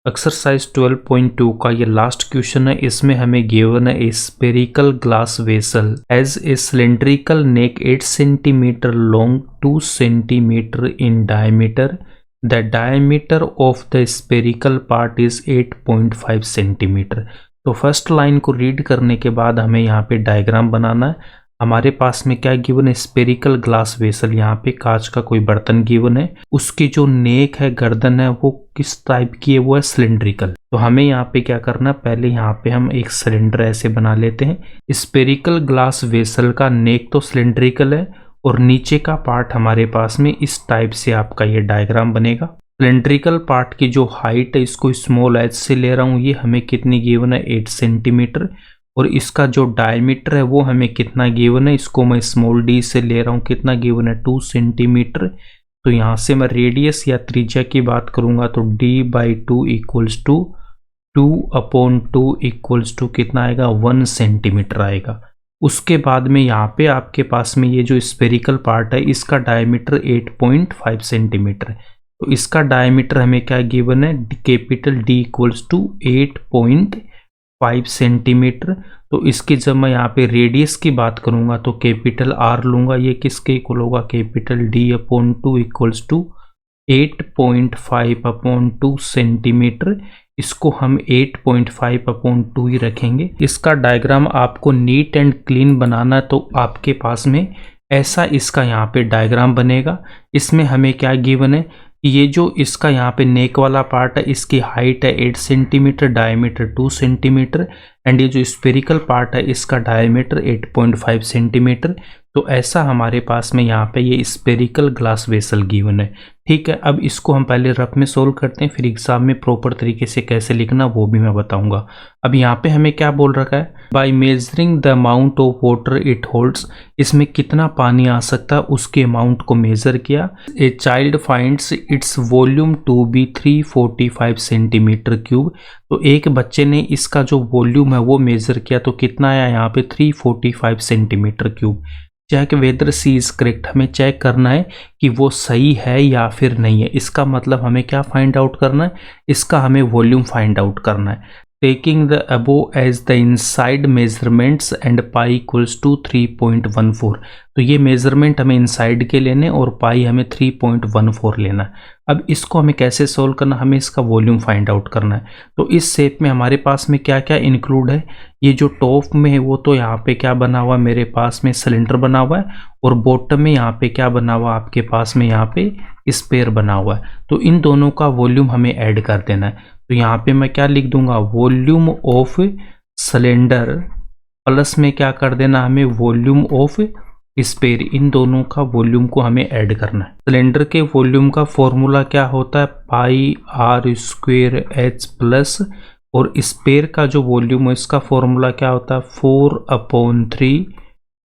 Exercise 12.2 का ये last question है। इसमें हमें गिवन है a spherical glass vessel as a cylindrical neck 8 centimetre long 2 centimetre in diameter. The diameter of the spherical part is 8.5 centimetre. तो first line को read करने के बाद हमें यहाँ पे डायग्राम बनाना है। हमारे पास में क्या गिवन है, स्पेरिकल ग्लास वेसल, यहाँ पे कांच का कोई बर्तन गिवन है। उसकी जो नेक है, गर्दन है, वो किस टाइप की है, वो है सिलेंड्रिकल। तो हमें यहाँ पे क्या करना है, पहले यहाँ पे हम एक सिलेंडर ऐसे बना लेते हैं। स्पेरिकल ग्लास वेसल का नेक तो सिलेंड्रिकल है और नीचे का पार्ट हमारे पास में इस टाइप से आपका ये डायग्राम बनेगा। सिलेंड्रिकल पार्ट की जो हाइट है, इसको स्मॉल एच से ले रहा हूँ, ये हमें कितनी गिवन है 8 सेंटीमीटर। और इसका जो डायमीटर है वो हमें कितना गिवन है, इसको मैं स्मॉल डी से ले रहा हूँ, कितना गिवन है 2 सेंटीमीटर। तो यहाँ से मैं रेडियस या त्रिज्या की बात करूंगा तो d/2 equals to 2/2 equals to कितना आएगा 1 सेंटीमीटर आएगा। उसके बाद में यहाँ पे आपके पास में ये जो स्पेरिकल पार्ट है, इसका डायमीटर 8.5 सेंटीमीटर है। तो इसका डायमीटर हमें क्या गिवन है, capital D equals to 8.5 centimetre. तो इसकी जब मैं यहाँ पे रेडियस की बात करूंगा तो कैपिटल R लूंगा, ये किसके इक्वल होगा, capital D/2 equals to 8.5/2 centimetre. इसको हम 8.5/2 ही रखेंगे। इसका डायग्राम आपको नीट एंड क्लीन बनाना है, तो आपके पास में ऐसा इसका यहाँ पे डायग्राम बनेगा। इसमें हमें क्या गिवन है, ये जो इसका यहाँ पे नेक वाला पार्ट है, इसकी हाइट है 8 सेंटीमीटर, डायमीटर 2 सेंटीमीटर, एंड ये जो स्पेरिकल पार्ट है इसका डायमीटर 8.5 सेंटीमीटर। तो ऐसा हमारे पास में यहाँ पे ये स्पेरिकल ग्लास वेसल गिवन है। ठीक है, अब इसको हम पहले रफ में सोल्व करते हैं, फिर एग्जाम में प्रॉपर तरीके से कैसे लिखना वो भी मैं बताऊंगा। अब यहाँ पे हमें क्या बोल रखा है, by measuring the amount of water it holds, इसमें कितना पानी आ सकता है उसके अमाउंट को मेजर किया। A child finds its volume to be 345 centimetre cube. तो एक बच्चे ने इसका जो वॉल्यूम है वो मेजर किया, तो कितना आया यहाँ पे 345 centimetre cube. Check whether she is correct, हमें चेक करना है कि वो सही है या फिर नहीं है। इसका मतलब हमें क्या फाइंड आउट करना है, इसका हमें वॉल्यूम फाइंड आउट करना है। Taking the above as the inside measurements and pi equals to 3.14। तो ये मेजरमेंट हमें इनसाइड के लेने और पाई हमें 3.14 लेना है। अब इसको हमें कैसे सोल्व करना, हमें इसका वॉल्यूम फाइंड आउट करना है। तो इस शेप में हमारे पास में क्या क्या इंक्लूड है, ये जो टॉप में है वो तो यहाँ पे क्या बना हुआ है, मेरे पास में सिलेंडर बना हुआ है, और बॉटम में यहाँ पे क्या बना हुआ है, आपके पास में यहाँ पे स्पेयर बना हुआ है। तो इन दोनों का वॉल्यूम हमें ऐड कर देना है। तो यहाँ पे मैं क्या लिख दूंगा, वॉल्यूम ऑफ सिलेंडर प्लस में क्या कर देना हमें, वॉल्यूम ऑफ स्पेयर। इन दोनों का वॉल्यूम को हमें ऐड करना है। सिलेंडर के वॉल्यूम का फॉर्मूला क्या होता है, πr² प्लस, और स्पेयर का जो वॉल्यूम है इसका फॉर्मूला क्या होता है 4/3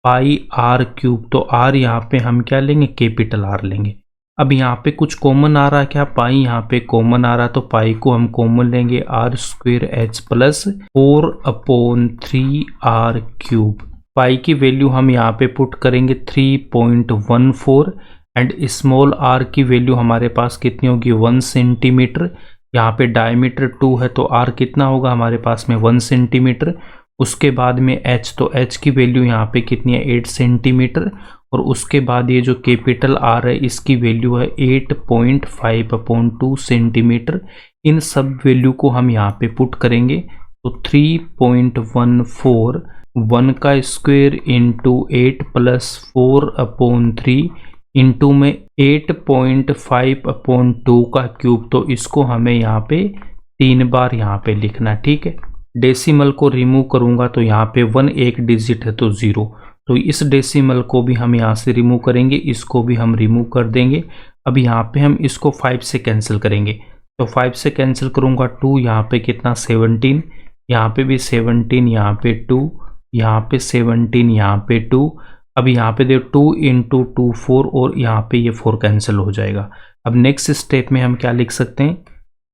πr³। तो r यहाँ पे हम क्या लेंगे, कैपिटल R लेंगे। अब यहाँ पे कुछ कॉमन आ रहा है क्या, पाई यहाँ पे कॉमन आ रहा है, तो पाई को हम कॉमन लेंगे r² प्लस 4/3 r³। पाई की वैल्यू हम यहाँ पे पुट करेंगे 3.14, एंड स्मॉल r की वैल्यू हमारे पास कितनी होगी 1 सेंटीमीटर। यहाँ पे डायमीटर 2 है तो r कितना होगा हमारे पास में 1 सेंटीमीटर। उसके बाद में h, तो h की वैल्यू यहाँ पे कितनी है 8 सेंटीमीटर, और उसके बाद ये जो कैपिटल R है इसकी वैल्यू है 8.5/2 सेंटीमीटर। इन सब वैल्यू को हम यहाँ पे पुट करेंगे, तो 3.14 1 का स्क्वायर इंटू 8 प्लस 4/3 इंटू में 8.5/2 का क्यूब। तो इसको हमें यहाँ पे 3 बार यहाँ पे लिखना, ठीक है। डेसिमल को रिमूव करूंगा तो यहाँ पे 1 एक डिजिट है तो 0, तो इस डेसिमल को भी हम यहाँ से रिमूव करेंगे, इसको भी हम रिमूव कर देंगे। अब यहाँ पे हम इसको 5 से कैंसिल करेंगे, तो 5 से कैंसिल करूँगा 2, यहाँ पे कितना 17, यहाँ पे भी 17, यहाँ पे 2, यहाँ पे 17, यहाँ पे 2। अब यहाँ पे देखो 2 इंटू 2 4, और यहाँ पे ये 4 कैंसिल हो जाएगा। अब नेक्स्ट स्टेप में हम क्या लिख सकते हैं,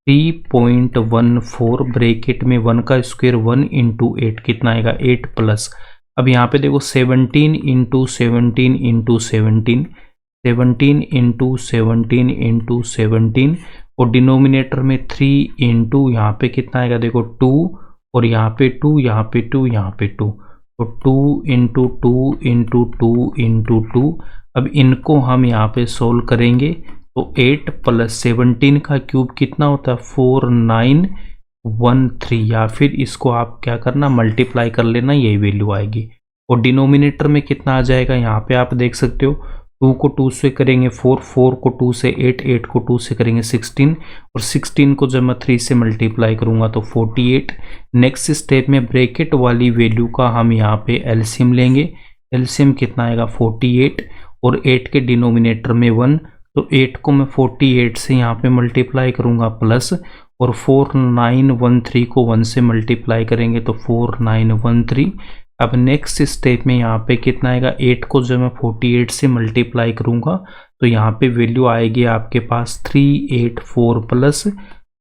3.14 ब्रैकेट में 1 का स्क्वायर 1 इंटू 8 कितना आएगा 8 प्लस, अब यहाँ पे देखो 17 इंटू 17 इंटू 17, 17 इंटू 17 इंटू 17, और डिनोमिनेटर में 3 इंटू यहाँ पे कितना आएगा देखो 2, और यहाँ पे 2, यहाँ पे 2, यहाँ पे 2, तो 2 इंटू 2 इंटू 2 इंटू 2। अब इनको हम यहाँ पे सोल्व करेंगे तो 8 + 17 का क्यूब कितना होता है 4913, या फिर इसको आप क्या करना मल्टीप्लाई कर लेना, यही वैल्यू आएगी। और डिनोमिनेटर में कितना आ जाएगा यहाँ पे आप देख सकते हो, 2 को 2 से करेंगे 4, 4 को 2 से 8, 8 को 2 से करेंगे 16, और 16 को जब मैं 3 से मल्टीप्लाई करूँगा तो 48। नेक्स्ट स्टेप में ब्रैकेट वाली वैल्यू का हम यहाँ पे एलसीएम लेंगे। एलसीएम कितना आएगा 48, और 8 के डिनोमिनेटर में 1, तो 8 को मैं 48 से यहाँ पे मल्टीप्लाई करूँगा प्लस, और 4913 को 1 से मल्टीप्लाई करेंगे तो 4913। अब नेक्स्ट स्टेप में यहाँ पे कितना आएगा, 8 को जब मैं 48 से मल्टीप्लाई करूँगा तो यहाँ पे वैल्यू आएगी आपके पास 384 प्लस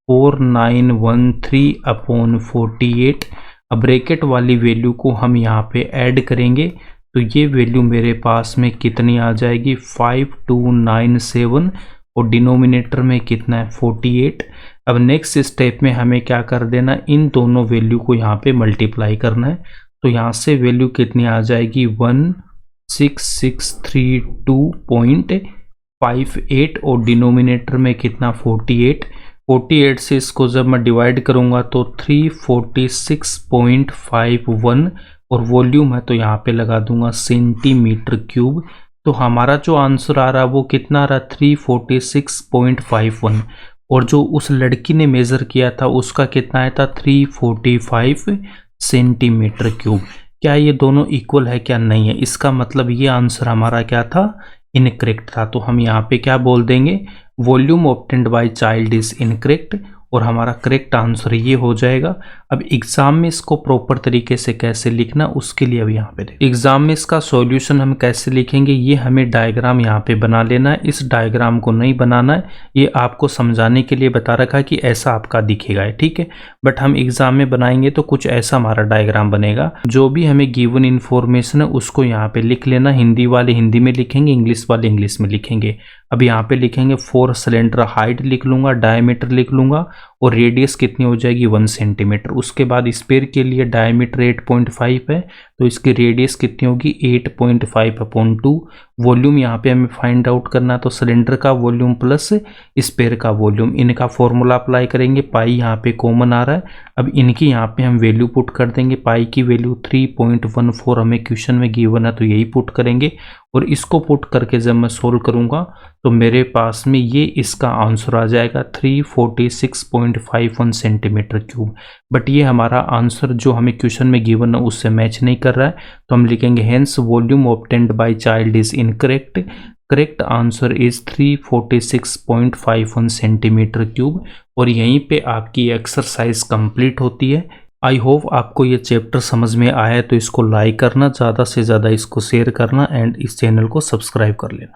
4913 अपॉन 48। अब ब्रैकेट वाली वैल्यू को हम यहाँ पे ऐड करेंगे तो ये वैल्यू मेरे पास में कितनी आ जाएगी 5297, और डिनोमिनेटर में कितना है 48। अब नेक्स्ट स्टेप में हमें क्या कर देना, इन दोनों वैल्यू को यहाँ पे मल्टीप्लाई करना है, तो यहाँ से वैल्यू कितनी आ जाएगी 16632.58, और डिनोमिनेटर में कितना 48। 48 से इसको जब मैं डिवाइड करूँगा तो 346.51, और वॉल्यूम है तो यहाँ पे लगा दूंगा सेंटीमीटर क्यूब। तो हमारा जो आंसर आ रहा है वो कितना आ रहा है 346.51, और जो उस लड़की ने मेज़र किया था उसका कितना आया था 345 सेंटीमीटर क्यूब। क्या ये दोनों इक्वल है क्या, नहीं है, इसका मतलब ये आंसर हमारा क्या था इनकरेक्ट था। तो हम यहाँ पे क्या बोल देंगे, volume obtained by child is incorrect, और हमारा करेक्ट आंसर ये हो जाएगा। अब एग्जाम में इसको प्रॉपर तरीके से कैसे लिखना उसके लिए अब यहाँ पे देखिए, एग्जाम में इसका सॉल्यूशन हम कैसे लिखेंगे, ये हमें डायग्राम यहाँ पे बना लेना है। इस डायग्राम को नहीं बनाना है, ये आपको समझाने के लिए बता रखा है कि ऐसा आपका दिखेगा, ठीक है। बट हम एग्जाम में बनाएंगे तो कुछ ऐसा हमारा डायग्राम बनेगा। जो भी हमें गिवन इन्फॉर्मेशन है उसको यहाँ पे लिख लेना, हिंदी वाले हिंदी में लिखेंगे, इंग्लिश वाले इंग्लिश में लिखेंगे। अब यहाँ पे लिखेंगे 4 सिलेंडर हाइट लिख लूंगा, डायमीटर लिख लूंगा, और रेडियस कितनी हो जाएगी 1 सेंटीमीटर। उसके बाद स्फीयर के लिए डायमीटर 8.5 है तो इसकी रेडियस कितनी होगी 8.5/2। वॉल्यूम यहाँ पे हमें फाइंड आउट करना, तो सिलेंडर का वॉल्यूम प्लस स्फीयर का वॉल्यूम, इनका फॉर्मूला अप्लाई करेंगे। पाई यहाँ पे कॉमन आ रहा है, अब इनकी यहाँ पे हम वैल्यू पुट कर देंगे। पाई की वैल्यू 3.14 हमें क्वेश्चन में गिवन है तो यही पुट करेंगे, और इसको पुट करके जब मैं सोल्व करूँगा तो मेरे पास में ये इसका आंसर आ जाएगा 346.51 सेंटीमीटर क्यूब। बट ये हमारा आंसर जो हमें क्वेश्चन में गिवन है उससे मैच नहीं कर रहा है, तो हम लिखेंगे hence volume obtained by child is incorrect, correct answer is 346.51 centimetre cube. और यहीं पे आपकी एक्सरसाइज कंप्लीट होती है। आई होप आपको ये चैप्टर समझ में आया है, तो इसको लाइक करना, ज़्यादा से ज़्यादा इसको शेयर करना, एंड इस चैनल को सब्सक्राइब कर लेना।